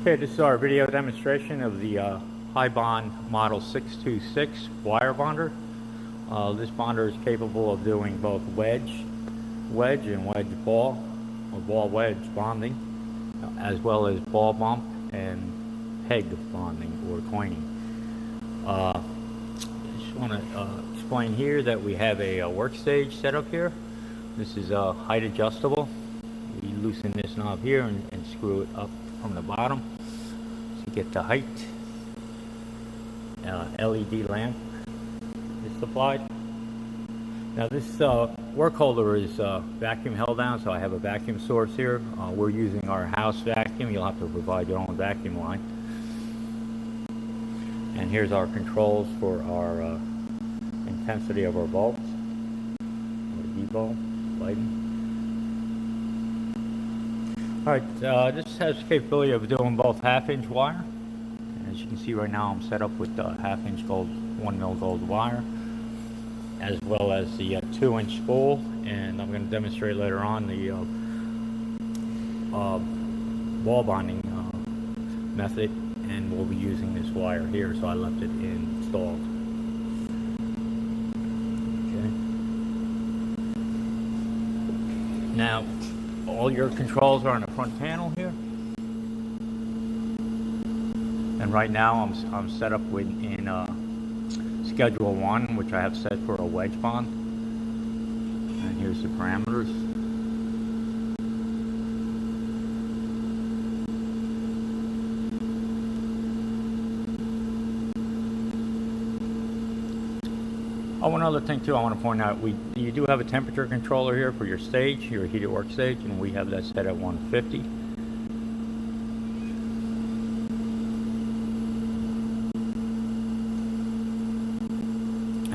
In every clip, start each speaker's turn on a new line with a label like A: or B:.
A: Okay, this is our video demonstration of the Hybond Model 626 wire bonder. This bonder is capable of doing both wedge and wedge ball, or ball wedge bonding, as well as ball bump and peg bonding or coining. I just want to explain here that we have a work stage set up here. This is height adjustable. We loosen this knob here and screw it up from the bottom to get the height. LED lamp is supplied. Now this work holder is vacuum held down, so I have a vacuum source here. We're using our house vacuum. You'll have to provide your own vacuum line. And here's our controls for our intensity of our bulbs, or D-bulb lighting. Alright, this has the capability of doing both half-inch wire. As you can see right now, I'm set up with half-inch gold, 1mm gold wire, as well as the 2-inch spool, and I'm going to demonstrate later on the ball bonding method, and we'll be using this wire here, so I left it installed. Okay. Now, all your controls are on the front panel here, and right now I'm set up in Schedule 1, which I have set for a wedge bond, and here's the parameters. Oh, one other thing too I want to point out, you do have a temperature controller here for your stage, your heated work stage, and we have that set at 150.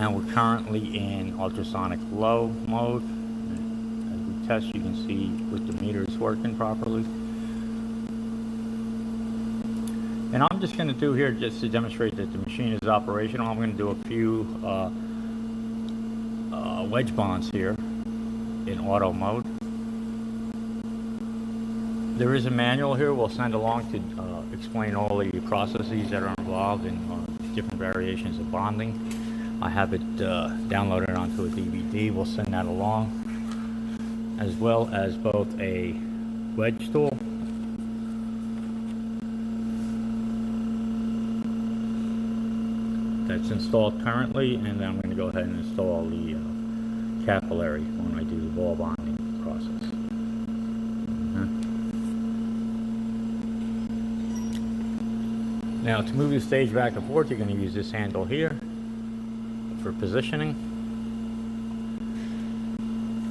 A: And we're currently in ultrasonic low mode. As we test, you can see with the meters working properly. And I'm just going to do here, just to demonstrate that the machine is operational, I'm going to do a few wedge bonds here in auto mode. There is a manual here we'll send along to explain all the processes that are involved in different variations of bonding. I have it downloaded onto a DVD. We'll send that along, as well as both a wedge tool that's installed currently, and then I'm going to go ahead and install the capillary when I do the ball bonding process. Now, to move the stage back and forth, you're going to use this handle here for positioning,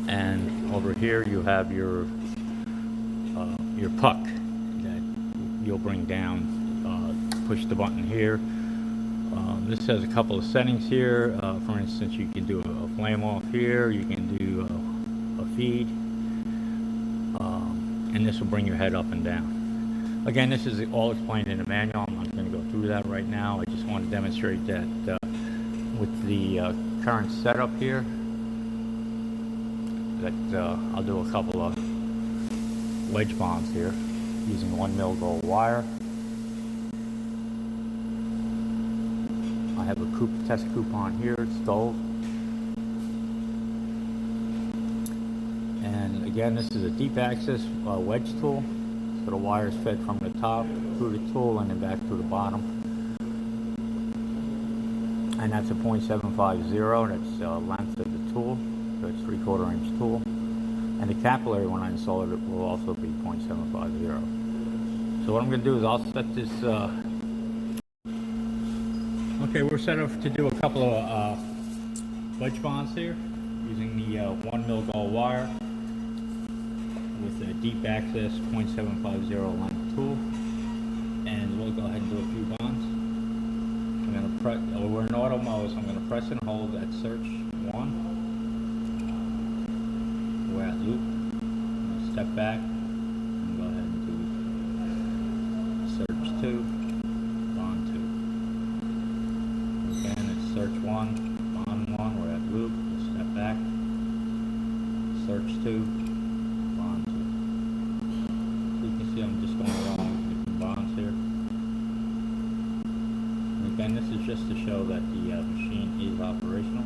A: and over here you have your puck that you'll bring down. Push the button here. This has a couple of settings here. For instance, you can do a flame off here, you can do a feed, and this will bring your head up and down. Again, this is all explained in the manual. I'm not going to go through that right now. I just want to demonstrate that with the current setup here, that I'll do a couple of wedge bonds here using 1mm gold wire. I have a test coupon here, it's gold. And again, this is a deep axis wedge tool, so the wire is fed from the top through the tool and then back to the bottom. And that's a .750, that's length of the tool, so it's 3/4 inch tool. And the capillary, when I install it, will also be .750. So what I'm going to do is I'll set this, okay, we're set up to do a couple of wedge bonds here, using the 1mm gold wire with a deep axis .750 length tool. And we'll go ahead and do a few bonds. I'm going to press, we're in auto mode, so I'm going to press and hold at search 1. We're at loop. I'm going to step back and go ahead and do search 2, bond 2. Again, it's search 1, bond 1, we're at loop, we'll step back, search 2, bond 2. So you can see I'm just going along with different bonds here. just to show that the machine is operational.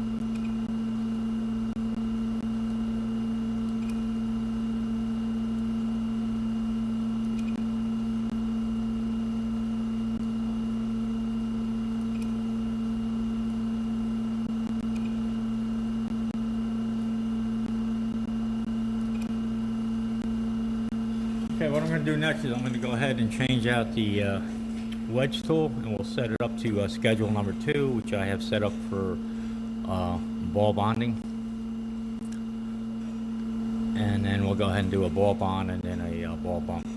A: Okay, what I'm going to do next is I'm going to go ahead and change out the wedge tool, and we'll set it up to schedule number 2, which I have set up for ball bonding. And then we'll go ahead and do a ball bond and then a ball bump.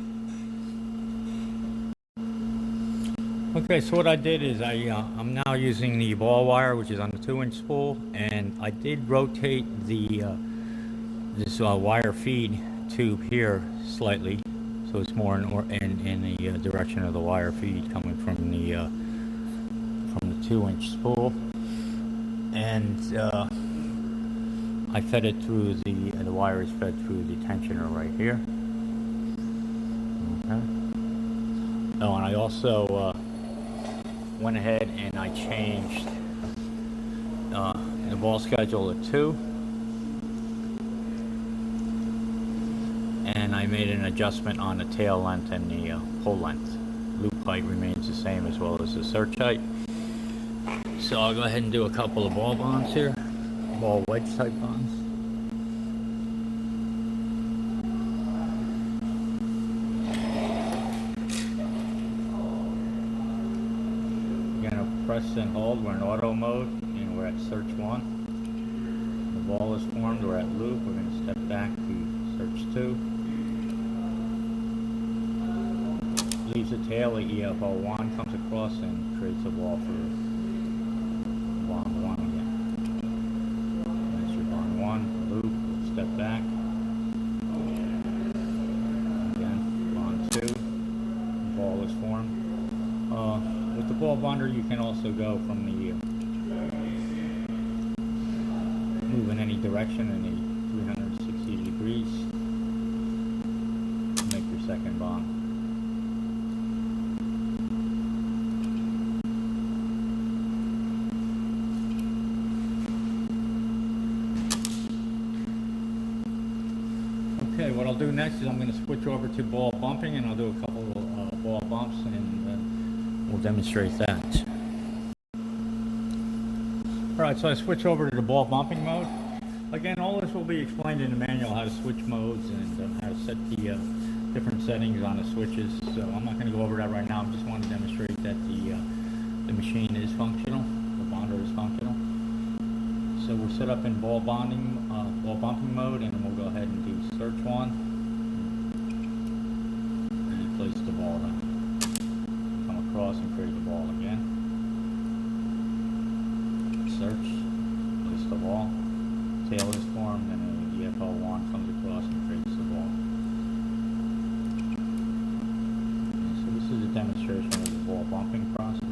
A: Okay, so what I did is I'm now using the ball wire, which is on the 2-inch spool, and I did rotate the this wire feed tube here slightly, so it's more in the direction of the wire feed coming from the 2-inch spool, and I fed it through the wire is fed through the tensioner right here. Okay. Oh, and I also went ahead and I changed the ball schedule to 2. And I made an adjustment on the tail length and the pull length. Loop height remains the same, as well as the search height. So I'll go ahead and do a couple of ball bonds here, ball wedge type bonds. You're gonna press and hold. We're in auto mode, and we're at search 1. The ball is formed. We're at loop. We're gonna step back to search 2. Leaves the tail, the EFO1 comes across and creates a ball for bond 1 again. That's your bond 1, loop, step back. Again, bond 2, the ball is formed. With the ball bonder, you can also go from the move in any direction in a 360 degrees to make your second bond. Okay, what I'll do next is I'm going to switch over to ball bumping, and I'll do a couple of ball bumps, and we'll demonstrate that. Alright, so I switch over to the ball bumping mode. Again, all this will be explained in the manual, how to switch modes and how to set the different settings on the switches. So I'm not going to go over that right now. I just want to demonstrate that the machine is functional, the bonder is functional. So we're set up in ball bumping mode, and we'll go ahead and do search 1 and place the ball down. Come across and create the ball again. Search, place the ball. Tail is formed, and the EFO1 comes across and creates the ball. Okay, so this is a demonstration of the ball bumping process.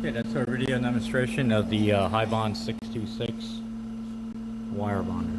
A: Okay, that's our video demonstration of the Hybond 626 wire bonder.